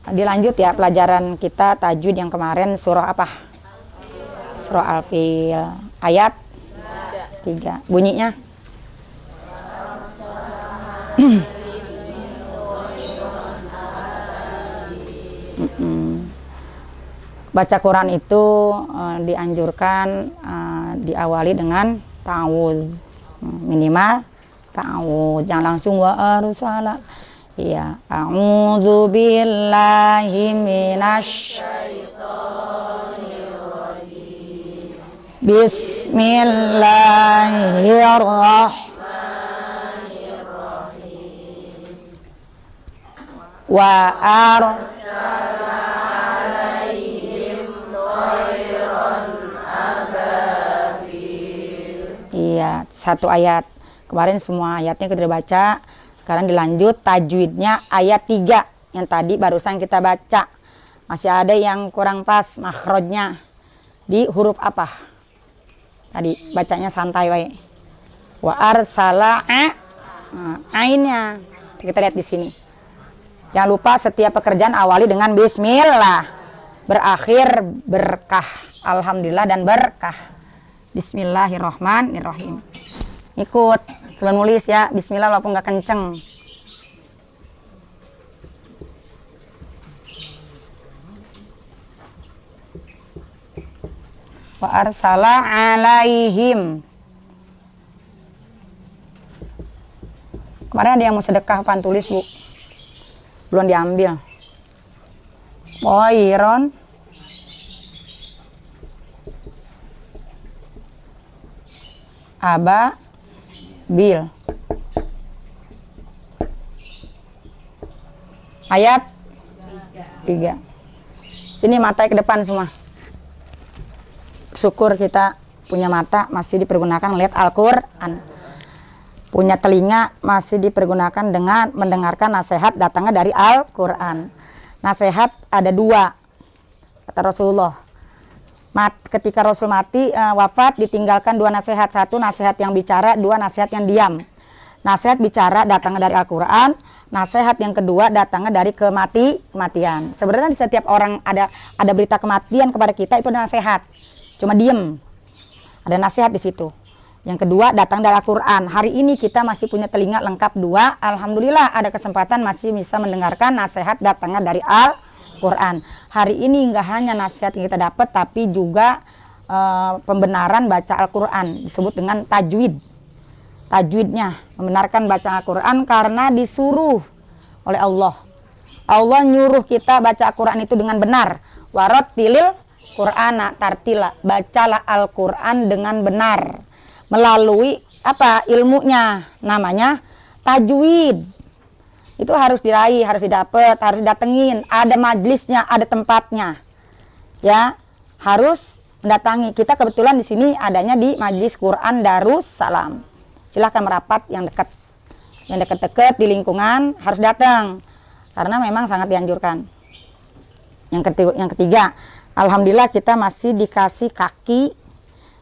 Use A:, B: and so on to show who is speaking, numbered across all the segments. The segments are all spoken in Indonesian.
A: Dilanjut ya pelajaran kita tajwid yang kemarin, surah apa? Surah Al-Fil ayat 3. Bunyinya baca Quran itu dianjurkan diawali dengan ta'awudz, minimal ta'awudz, jangan langsung wa arsala. Iya, a'udzu billahi minasy syaithanir rajim. Bismillahirrahmanirrahim. Wa arsala alaihim thayran ababil. Iya, satu ayat. Kemarin semua ayatnya kita baca. Sekarang dilanjut tajwidnya ayat 3 yang tadi barusan kita baca. Masih ada yang kurang pas makhrajnya. Di huruf apa? Tadi bacanya santai wae. Wa arsala ainnya. Kita lihat di sini. Jangan lupa setiap pekerjaan awali dengan bismillah. Berakhir berkah. Alhamdulillah dan berkah. Bismillahirrahmanirrahim. Ikut sebelum nulis ya, bismillah walaupun nggak kenceng. Wa arsala alaihim. Kemarin ada yang mau sedekah pan tulis, Bu. Belum diambil. Oh, Iron. Aba Bil. Ayat 3. Sini mata ke depan semua. Syukur kita punya mata masih dipergunakan melihat Al-Qur'an. Punya telinga masih dipergunakan dengan mendengarkan nasihat datangnya dari Al-Qur'an. Nasihat ada 2 kata Rasulullah. Ketika Rasul mati wafat ditinggalkan 2 nasihat, 1 nasihat yang bicara, 2 nasihat yang diam. Nasihat bicara datangnya dari Al-Quran, nasihat yang kedua datangnya dari kematian. Sebenarnya di setiap orang ada berita kematian kepada kita itu ada nasihat, cuma diem, ada nasihat di situ. Yang kedua datang dari Al-Quran. Hari ini kita masih punya telinga lengkap 2, alhamdulillah ada kesempatan masih bisa mendengarkan nasihat datangnya dari Al-Quran. Hari ini nggak hanya nasihat yang kita dapat, tapi juga pembenaran baca Al-Quran. Disebut dengan tajwid. Tajwidnya, membenarkan baca Al-Quran karena disuruh oleh Allah. Allah nyuruh kita baca Al-Quran itu dengan benar. Warattilil Qur'ana tartila. Bacalah Al-Quran dengan benar. Melalui apa? Ilmunya. Namanya tajwid. Itu harus diraih, harus didapat, harus datengin. Ada majelisnya, ada tempatnya. Ya, harus mendatangi. Kita kebetulan di sini adanya di Majelis Quran Darussalam. Silahkan merapat yang dekat. Yang dekat-dekat di lingkungan harus datang. Karena memang sangat dianjurkan. Yang ketiga, alhamdulillah kita masih dikasih kaki,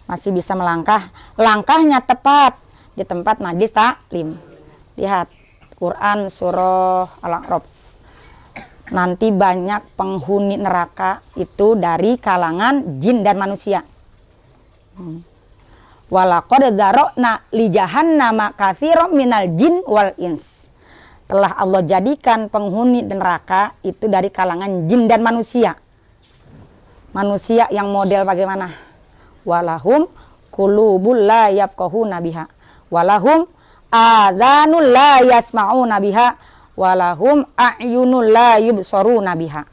A: masih bisa melangkah. Langkahnya tepat di tempat majelis taklim. Lihat. Quran surah Al-A'raf. Nanti banyak penghuni neraka itu dari kalangan jin dan manusia. Walaqad dzara'na li jahannama katsiran minal jin wal ins. Telah Allah jadikan penghuni neraka itu dari kalangan jin dan manusia. Manusia yang model bagaimana? Walahum qulubul la yafqahuna biha. Walahum adzanul la yasma'una biha walahum a'yunul la yubsaruna biha.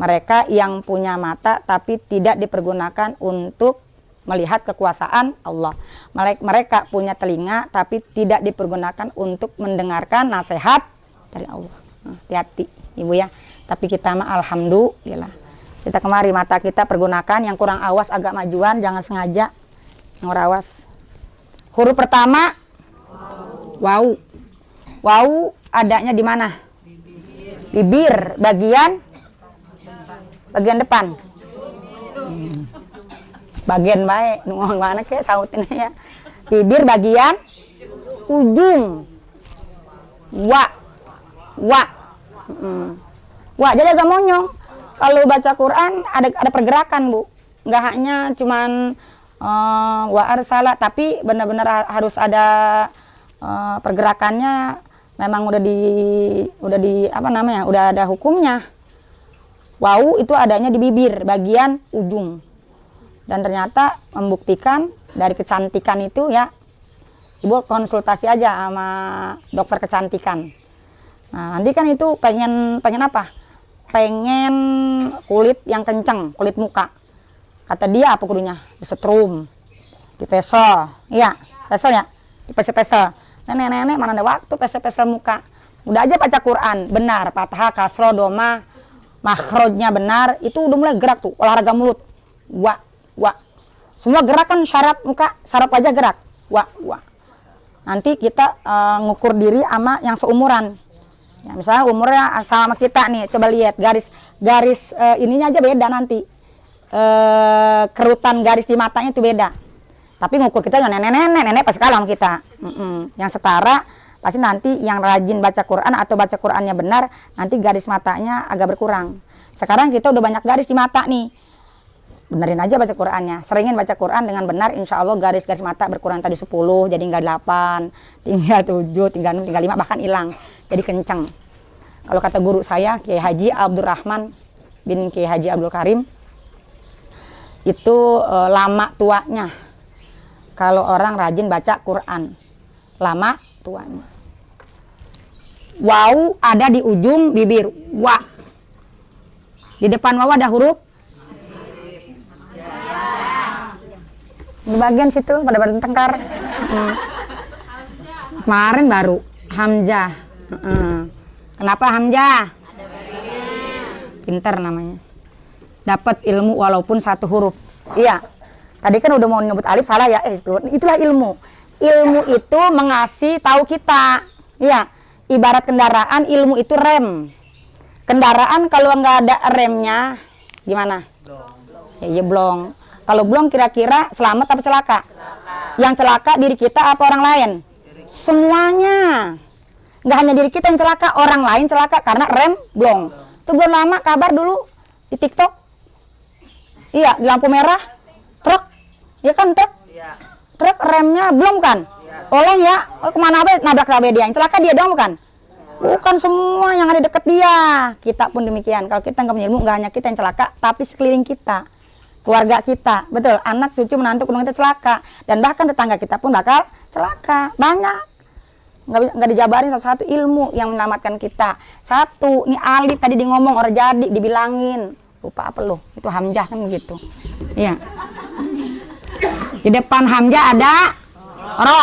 A: Mereka yang punya mata tapi tidak dipergunakan untuk melihat kekuasaan Allah. Mereka punya telinga tapi tidak dipergunakan untuk mendengarkan nasihat dari Allah. Hati-hati Ibu ya. Tapi kita mah alhamdulillah. Kita kemari mata kita pergunakan, yang kurang awas agak majuan, jangan sengaja yang awas. Huruf pertama Wau. Wau adanya di mana? Bibir bagian depan. Bagian baik, ngomong mana ke sautin ya. Bibir bagian ujung. Wa. Wah, jadi agak monyong. Kalau baca Quran ada pergerakan, Bu. Nggak hanya cuman wa arsala, tapi benar-benar harus ada pergerakannya. Memang udah di apa namanya? Udah ada hukumnya. Wau itu adanya di bibir bagian ujung. Dan ternyata membuktikan dari kecantikan itu ya, Ibu konsultasi aja sama dokter kecantikan. Nah, nanti kan itu pengen apa? Pengen kulit yang kenceng, kulit muka. Kata dia apa kudunya? Disetrum, dipesel. Iya, pesel ya? Dipesel-pesel. Nenek-nenek mana ada waktu pesel-pesel muka. Udah aja baca Quran, benar. Fathah, kasroh, doma, makhrajnya benar. Itu udah mulai gerak tuh, olahraga mulut. Wah. Semua gerakan syarat muka, syarat wajah gerak. Wah. Nanti kita ngukur diri sama yang seumuran. Ya, misalnya umurnya sama kita nih, coba lihat garis ininya aja beda nanti. Kerutan garis di matanya itu beda. Tapi ngukur kita nenek pasti kalah sama kita. Yang setara pasti nanti yang rajin baca Quran atau baca Qurannya benar, nanti garis matanya agak berkurang. Sekarang kita udah banyak garis di mata nih. Benerin aja baca Qurannya, seringin baca Quran dengan benar, insya Allah garis-garis mata berkurang tadi 10, jadi nggak 8, tinggal 7, tinggal 6, tinggal 5, bahkan hilang, jadi kenceng. Kalau kata guru saya, Kiai Haji Abdurrahman bin Kiai Haji Abdul Karim, itu lama tuanya. Kalau orang rajin baca Quran, lama tuanya. Wau ada di ujung bibir, wa. Di depan waw ada huruf di bagian situ pada bertengkar. Kemarin baru hamzah. Kenapa hamzah? Pinter namanya. Dapat ilmu walaupun satu huruf. Iya. Tadi kan udah mau nyebut alif salah ya. Itulah ilmu. Ilmu itu mengasih tahu kita. Iya. Ibarat kendaraan, ilmu itu rem. Kendaraan kalau nggak ada remnya gimana? Ya blong. Kalau belum kira-kira selamat apa celaka? Yang celaka diri kita apa orang lain? Semuanya. Nggak hanya diri kita yang celaka, orang lain celaka karena rem blong. Itu belum lama kabar dulu di TikTok. Iya, di lampu merah, truk. Ya kan truk? Truk remnya belum kan? Oleng ya, kemana aja nabrak dia. Yang celaka dia dong bukan? Bukan semua yang ada deket dia. Kita pun demikian. Kalau kita nggak punya ilmu, nggak hanya kita yang celaka, tapi sekeliling kita. Keluarga kita, betul, anak, cucu, menantu, kita celaka, dan bahkan tetangga kita pun bakal celaka, banyak, nggak dijabarin satu-satu ilmu yang menyelamatkan kita. Satu, nih Ali tadi di ngomong orang jadi, dibilangin, lupa apa lo, itu hamzah kan begitu, iya. Di depan hamzah ada ro,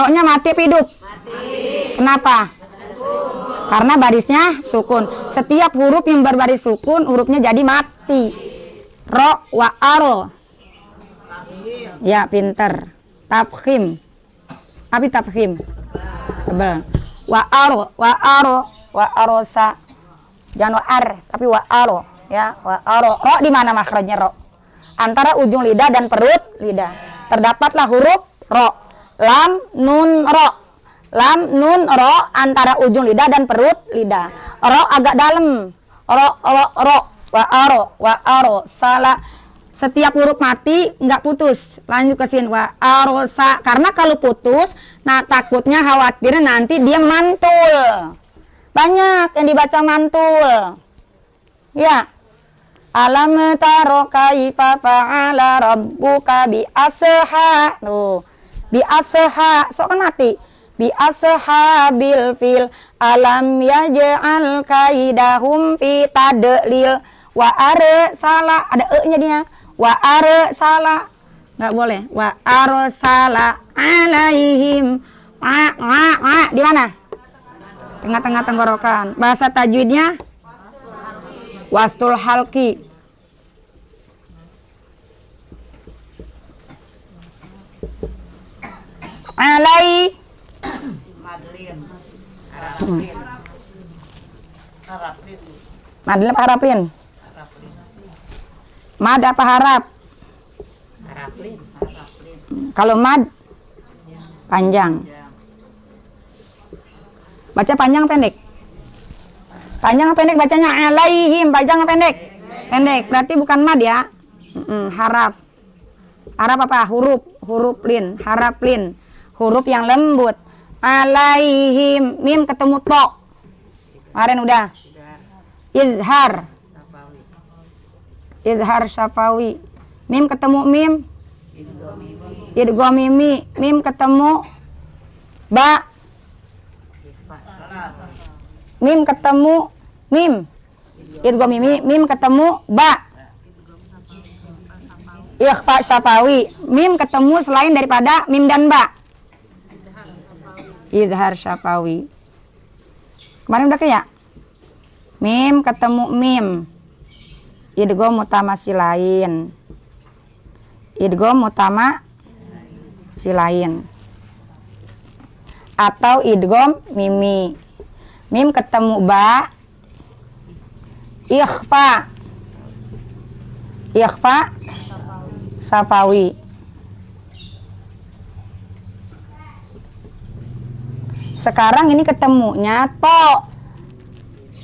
A: ro-nya mati apa hidup? Mati. Kenapa? Karena barisnya sukun. Setiap huruf yang berbaris sukun, hurufnya jadi mati. Ro wa aro. Ya, pinter. Tafkhim. Apa tafkhim? Tebal. Wa aro sa. Jangan wa ar, tapi wa aro, ya, wa aro. Ro di mana makhrajnya ro? Antara ujung lidah dan perut lidah. Terdapatlah huruf ro. Lam nun ro. Lam nun ro antara ujung lidah dan perut lidah. Ro agak dalam. Ro. Wa aro salah. Setiap huruf mati nggak putus. Lanjut ke sini wa aro sa. Karena kalau putus, nah takutnya khawatirnya nanti dia mantul. Banyak yang dibaca mantul. Ya. Alam taro kaifa fa'ala rabbuka bi asha. Tuh. Bi asha. So kan mati. Bi ashabil fil alam yaj'al kaidahum fi tadlil. Wa are salah, ada e-nya dia. Wa are salah, nggak boleh. Wa are salah alaihim. Di mana? Tengah-tengah tenggorokan. Bahasa tajwidnya wastul halki. Alai. Madlin apa harapin? Mad apa harap? Harapin. Kalau mad panjang. Baca panjang pendek? Panjang apa pendek bacanya? Alaihim. Panjang apa pendek? Pendek. Berarti bukan mad ya. Haraf. Haraf apa? Huruf lin. Haraf lin. Huruf yang lembut. Alaihim. Mim ketemu to. Kemarin udah. Izhar. Izhar syafawi. Mim ketemu mim. Idgham mimi. Mim ketemu ba. Mim ketemu mim. Idgham mimi. Mim ketemu ba. Ikhfa syafawi. Mim ketemu selain daripada mim dan ba. Izhar syafawi. Kemarin udah kayak mim ketemu mim. Idgham mutamasilain. Idgham mutamasilain. Atau idgham mimi. Mim ketemu ba. Ikhfa. Ikhfa syafawi. Sekarang ini ketemunya to.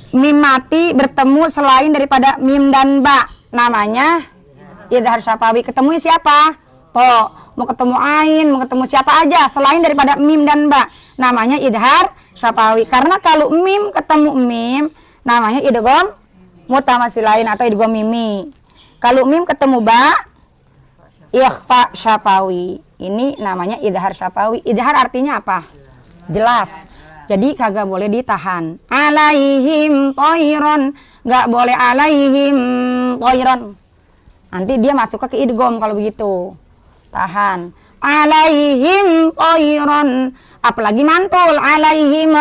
A: Mim mati bertemu selain daripada mim dan ba. Namanya izhar syafawi. Ketemu siapa? To. Mau ketemu ain, mau ketemu siapa aja selain daripada mim dan ba. Namanya izhar syafawi. Karena kalau mim ketemu mim, namanya idgham mutamasilain atau idgham mimi. Kalau mim ketemu ba, ikhfa syafawi. Ini namanya izhar syafawi. Izhar artinya apa? Jelas. Jadi kagak boleh ditahan. Alaihim toiron. Gak boleh alaihim toiron. Nanti dia masuk ke idgham kalau begitu. Tahan. Alaihim toiron. Apalagi mantul. Alaihim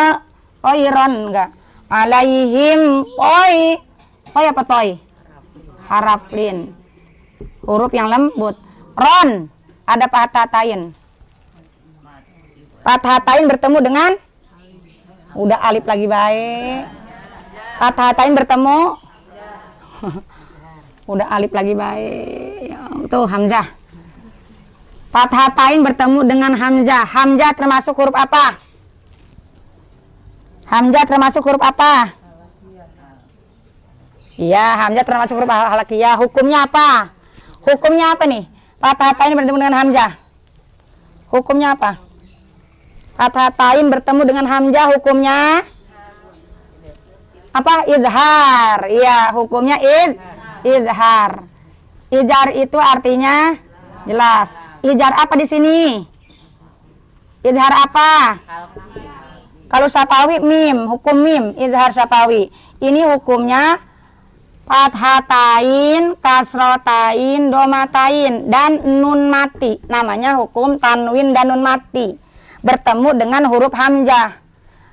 A: toiron. Enggak. Alaihim toy. Toy apa toy? Haraf lin. Huruf yang lembut. Ron. Ada pathatain. Pathatain bertemu dengan udah alif lagi baik. Pathatain bertemu udah alif lagi baik. Tuh hamzah. Pathatain bertemu dengan hamzah. Hamzah termasuk huruf apa? Hamzah termasuk huruf apa? Iya, hamzah termasuk huruf halakiyah. Hukumnya apa? Hukumnya apa nih? Pathatain bertemu dengan hamzah. Hukumnya apa? Pathatain bertemu dengan hamzah hukumnya apa? Izhar. Iya, hukumnya izhar. Izhar itu artinya jelas. Izhar apa di sini? Izhar apa? Kalau syafawi mim, hukum mim, izhar syafawi. Ini hukumnya fathatain, kasrotain, domatain dan nun mati. Namanya hukum tanwin dan nun mati. Bertemu dengan huruf hamzah.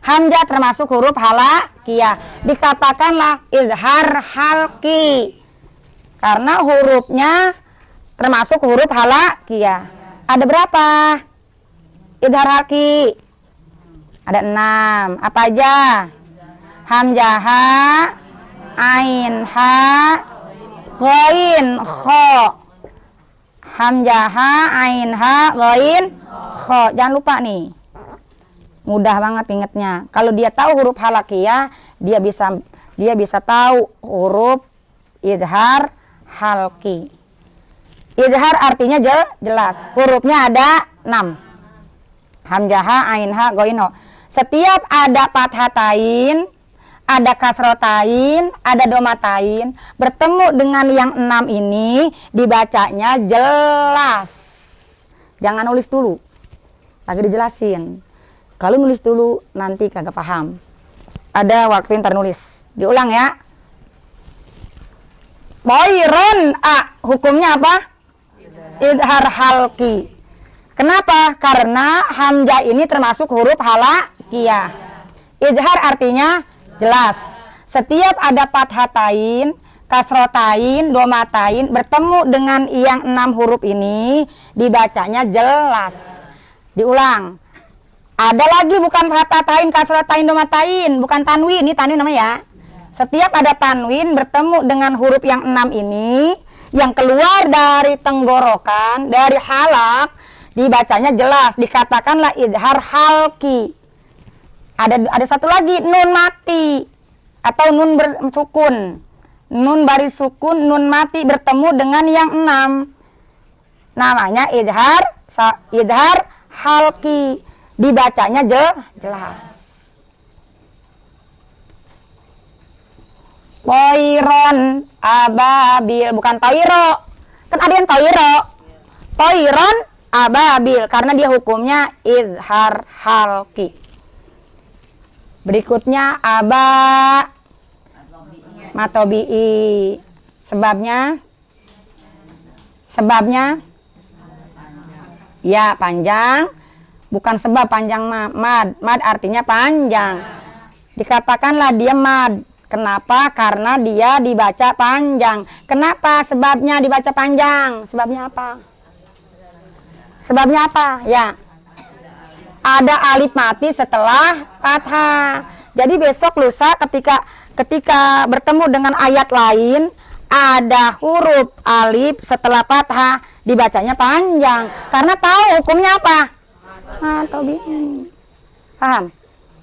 A: Hamzah termasuk huruf halakiyah. Dikatakanlah izhar halki. Karena hurufnya termasuk huruf halakiyah. Ada berapa? Izhar halki. Ada 6. Apa aja? Hamzah ha, ain ha, ghain kha. Hamzah ha, ain ha, ghain kha. Jangan lupa nih. Mudah banget ingetnya. Kalau dia tahu huruf halakiyah, dia bisa tahu huruf izhar halki. Izhar artinya jelas. Hurufnya ada 6. Hamzah ha, ain ha, ghain kha. Setiap ada fathatain, ada kasrotain, ada domatain, bertemu dengan yang 6 ini, dibacanya jelas. Jangan nulis dulu, lagi dijelasin. Kalau nulis dulu, nanti kagak paham. Ada waktu ntar nulis. Diulang ya. Toiron a, hukumnya apa? Izhar halki. Kenapa? Karena hamzah ini termasuk huruf halakiyah. Izhar artinya jelas. Setiap ada fathatain, kasrotain, domatain bertemu dengan yang 6 huruf ini, dibacanya jelas. Diulang. Ada lagi bukan fathatain, kasrotain, domatain, bukan tanwin. Ini tanwin namanya ya. Setiap ada tanwin bertemu dengan huruf yang 6 ini, yang keluar dari tenggorokan, dari halak, dibacanya jelas. Dikatakanlah izhar halki. Ada satu lagi, nun mati. atau nun bersukun. Nun baris sukun, nun mati bertemu dengan yang 6. Namanya idhar halki. Dibacanya jelas. Toiron ababil, bukan toiro. Kan ada yang toiro. Toiron ababil, karena dia hukumnya idhar halki. Berikutnya matobi'i. Sebabnya ya panjang, bukan sebab panjang mad. Mad artinya panjang. Dikatakanlah dia mad. Kenapa? Karena dia dibaca panjang. Kenapa sebabnya dibaca panjang? Sebabnya apa? Ya. Ada alif mati setelah fathah. Jadi besok lusa ketika bertemu dengan ayat lain, ada huruf alif setelah fathah, dibacanya panjang. Karena tahu hukumnya apa? Paham?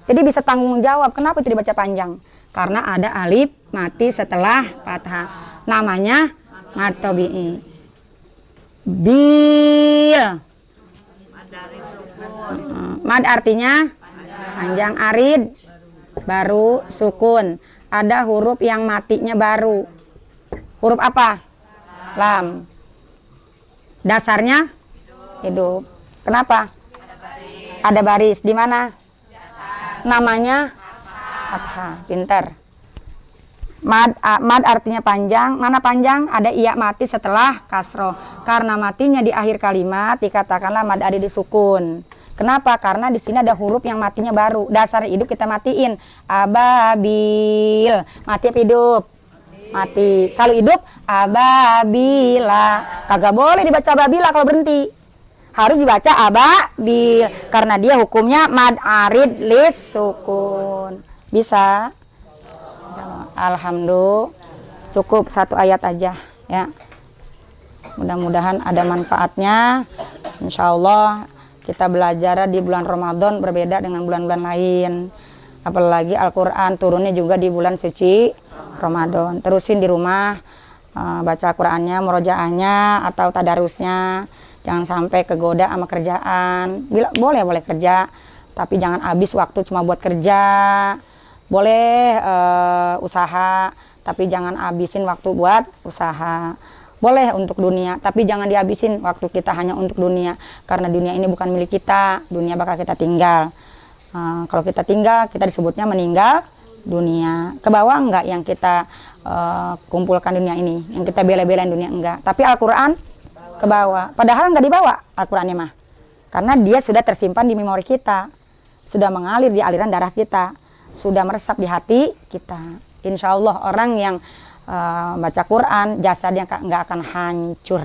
A: Jadi bisa tanggung jawab kenapa itu dibaca panjang. Karena ada alif mati setelah fathah. Namanya matobi'i. Bil. Mad artinya panjang, arid, baru sukun. Ada huruf yang matinya baru. Huruf apa? Lam. Dasarnya hidup. Kenapa? Ada baris. Di mana? Namanya fathah. Pintar. Mad artinya panjang. Mana panjang? Ada iya mati setelah kasroh. Karena matinya di akhir kalimat dikatakanlah mad arid disukun. Kenapa? Karena di sini ada huruf yang matinya baru. Dasar hidup kita matiin. Ababil. Mati apa hidup? Mati. Kalau hidup ababila. Kagak boleh dibaca ababila kalau berhenti. Harus dibaca ababil. Karena dia hukumnya mad arid lis sukun. Bisa? Alhamdulillah. Cukup satu ayat aja ya. Mudah-mudahan ada manfaatnya. Insya Allah kita belajar di bulan Ramadan berbeda dengan bulan-bulan lain. Apalagi Al-Quran turunnya juga di bulan suci Ramadan. Terusin di rumah baca Qurannya, murojaahnya atau tadarusnya. Jangan sampai kegoda sama kerjaan. Boleh kerja, tapi jangan habis waktu cuma buat kerja. Boleh usaha, tapi jangan habisin waktu buat usaha. Boleh untuk dunia, tapi jangan dihabisin waktu kita hanya untuk dunia. Karena dunia ini bukan milik kita, dunia bakal kita tinggal. Kalau kita tinggal, kita disebutnya meninggal dunia. Ke bawah enggak yang kita kumpulkan dunia ini, yang kita bela-belain dunia enggak. Tapi Al-Quran ke bawah. Padahal enggak dibawa Al-Qurannya mah. Karena dia sudah tersimpan di memori kita. Sudah mengalir di aliran darah kita. Sudah meresap di hati kita. Insya Allah orang yang baca Quran, jasadnya nggak akan hancur.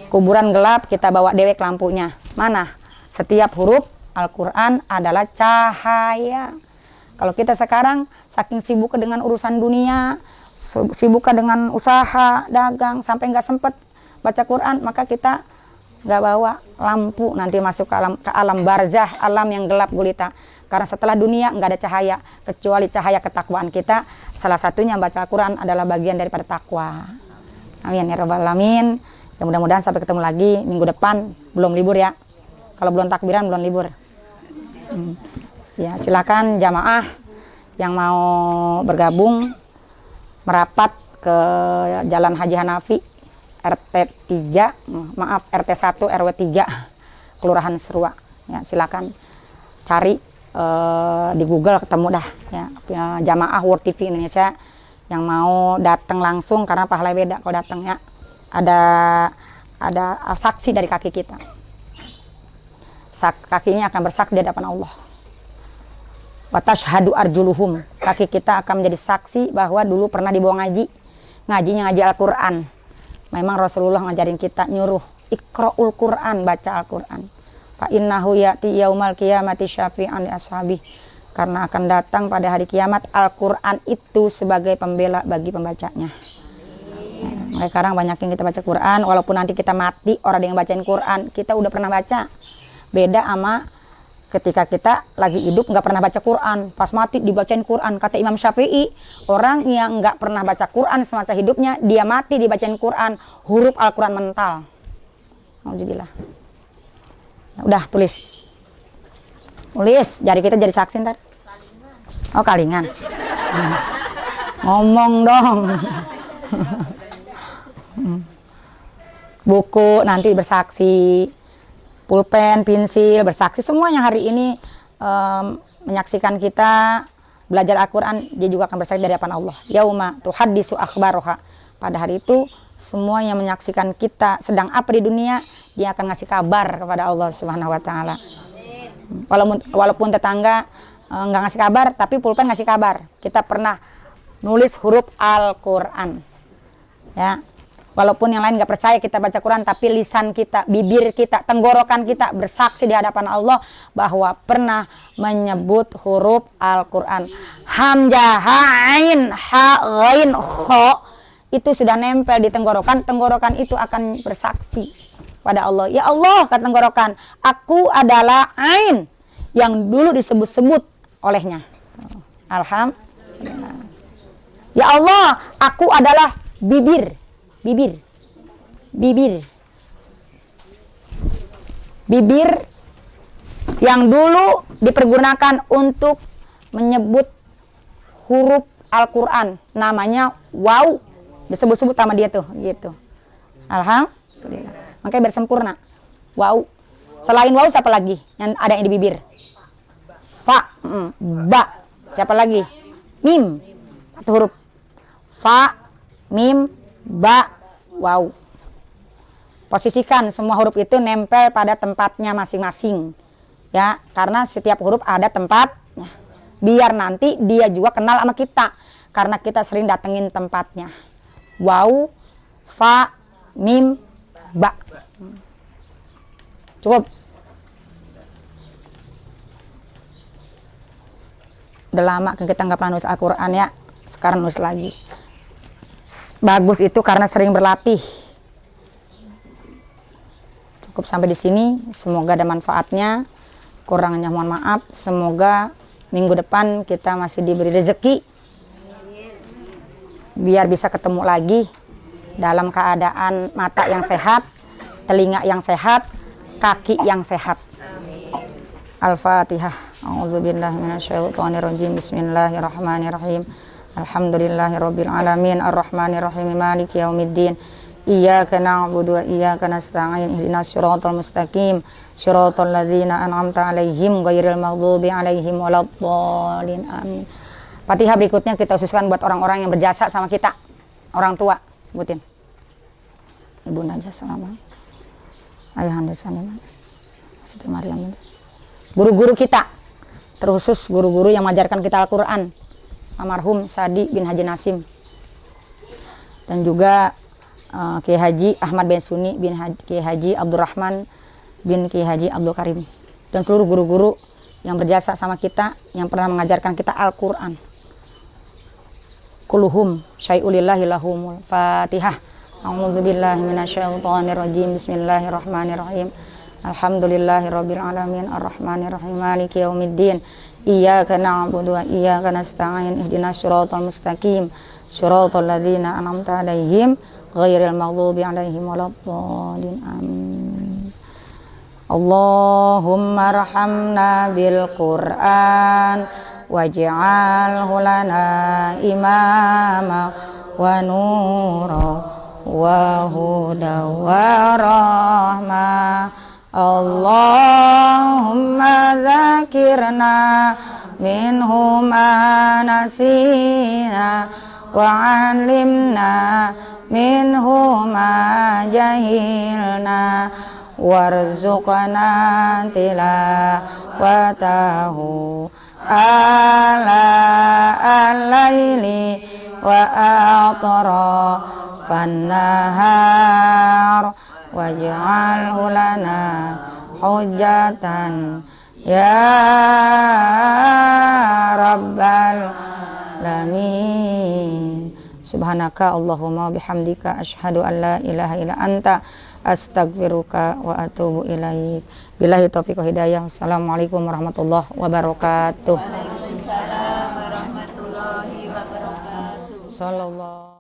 A: Kuburan gelap, kita bawa dewek lampunya. Mana? Setiap huruf Al-Quran adalah cahaya. Kalau kita sekarang saking sibuk dengan urusan dunia, sibuk dengan usaha, dagang, sampai nggak sempet baca Quran, maka kita nggak bawa lampu, nanti masuk ke alam barzah, alam yang gelap gulita. Karena setelah dunia nggak ada cahaya, kecuali cahaya ketakwaan kita. Salah satunya baca Al-Quran adalah bagian daripada takwa. Amin ya rabbal alamin. Ya mudah-mudahan sampai ketemu lagi minggu depan. Belum libur ya. Kalau belum takbiran belum libur. Ya silakan jamaah yang mau bergabung merapat ke Jalan Haji Hanafi RT 3, maaf RT 1 RW 3 Kelurahan Serua. Ya silakan cari di Google ketemu dah ya, jamaah World TV Indonesia yang mau datang langsung karena pahala beda kalau datang ya. Ada saksi dari kaki kita. Kakinya akan bersaksi di hadapan Allah. Wa tashhadu arjuluhum. Kaki kita akan menjadi saksi bahwa dulu pernah dibawa ngaji. Ngajinya ngaji Al-Qur'an. Memang Rasulullah ngajarin kita nyuruh iqra'ul Qur'an, baca Al-Qur'an. Fa innahu ya'ti yaumal qiyamati syafi'an li ashabi. Karena akan datang pada hari kiamat Al-Qur'an itu sebagai pembela bagi pembacanya. Nah, sekarang banyak yang kita baca Quran, walaupun nanti kita mati orang yang bacain Quran, kita udah pernah baca. Beda sama Ketika kita lagi hidup nggak pernah baca Quran, pas mati dibacain Quran. Kata Imam Syafi'i, orang yang nggak pernah baca Quran semasa hidupnya, dia mati dibacain Quran, huruf Al-Quran mental. Alhamdulillah. Udah tulis, jari kita jadi saksi ntar. Oh kalingan. Ngomong dong. Buku nanti bersaksi, pulpen, pensil bersaksi, semuanya hari ini menyaksikan kita belajar Al-Quran, dia juga akan bersaksi dari hadapan Allah. Yauma tuhaddisu akhbaroha. Pada hari itu semua yang menyaksikan kita sedang apa di dunia, dia akan ngasih kabar kepada Allah Subhanahu wa taala. Walaupun tetangga nggak ngasih kabar, tapi pulpen ngasih kabar. Kita pernah nulis huruf Al-Quran. Ya. Walaupun yang lain nggak percaya kita baca Quran, tapi lisan kita, bibir kita, tenggorokan kita bersaksi di hadapan Allah bahwa pernah menyebut huruf Al-Quran. Hamzah, ain, ha, ghain, kha, itu sudah nempel di tenggorokan. Tenggorokan itu akan bersaksi pada Allah. Ya Allah, kata tenggorokan, aku adalah ain yang dulu disebut-sebut olehnya. Alhamdulillah. Ya Allah, aku adalah bibir yang dulu dipergunakan untuk menyebut huruf Al-Quran, namanya waw, disebut-sebut sama dia tuh gitu. Alhamdulillah, makanya bersempurna. Waw, selain waw siapa lagi yang ada di bibir? Fa, ba, siapa lagi? Mim, satu huruf. Fa, mim, ba, waw. Posisikan semua huruf itu nempel pada tempatnya masing-masing, ya, karena setiap huruf ada tempatnya. Biar nanti dia juga kenal sama kita, karena kita sering datengin tempatnya. Waw, fa, mim, ba. Cukup. Udah lama kan kita nggak pernah nulis Al-Quran ya, sekarang nulis lagi. Bagus itu karena sering berlatih. Cukup sampai di sini, semoga ada manfaatnya. Kurangnya mohon maaf. Semoga minggu depan kita masih diberi rezeki biar bisa ketemu lagi dalam keadaan mata yang sehat, telinga yang sehat, kaki yang sehat. Al-Fatihah. A'udzubillahi minasyaitonirrajim. Bismillahirrahmanirrahim. Alhamdulillahirabbil alamin arrahmanirrahim maliki yaumiddin. Iyyaka na'budu wa iyyaka nasta'in. Ihdinas siratal mustaqim. Shiratal ladzina an'amta 'alaihim ghairil maghdubi 'alaihim waladdallin. Amin. Fatihah berikutnya kita khususkan buat orang-orang yang berjasa sama kita. Orang tua, sebutin. Ibunda jasa selama. Ayahanda saniman. Siti Maryam. Guru-guru kita, terkhusus guru-guru yang mengajarkan kita Al-Qur'an. Almarhum Sadi bin Haji Nasim, dan juga Kiai Haji Ahmad bin Suni bin Kiai Haji Abdurrahman bin Kiai Haji Abdul Karim, dan seluruh guru-guru yang berjasa sama kita, yang pernah mengajarkan kita Al-Quran. Kulluhum syai'ulillahi lahumul Fatihah. A'udzubillahi minasyaitonirrajim. Bismillahirrahmanirrahim. Alhamdulillahirabbil alamin arrahmanirrahim maliki yaumiddin. Iyyaka na'budu wa iyyaka nasta'in. Ihdinas siratal mustaqim. Shiratal ladzina an'amta 'alaihim ghairil maghdubi 'alaihim waladdallin. Amin. Allahumma arhamna bil Qur'an waj'alhu lana imama wa nura wa huda wa rahmah. Allahumma dzakirna minhu ma nasina wa 'allimna minhu ma jahilna warzuqna tilawatahu ala al-laili wa atrafan nahar waj'alhu lana hujjatan ya rabbal alamin. Subhanaka Allahumma bihamdika asyhadu an la ilaha illa anta Astaghfiruka wa atubu ilaik. Billahi taufiq wa hidayah. Assalamualaikum warahmatullahi wabarakatuh.
B: Waalaikumsalam warahmatullahi wabarakatuh.
A: Sallallahu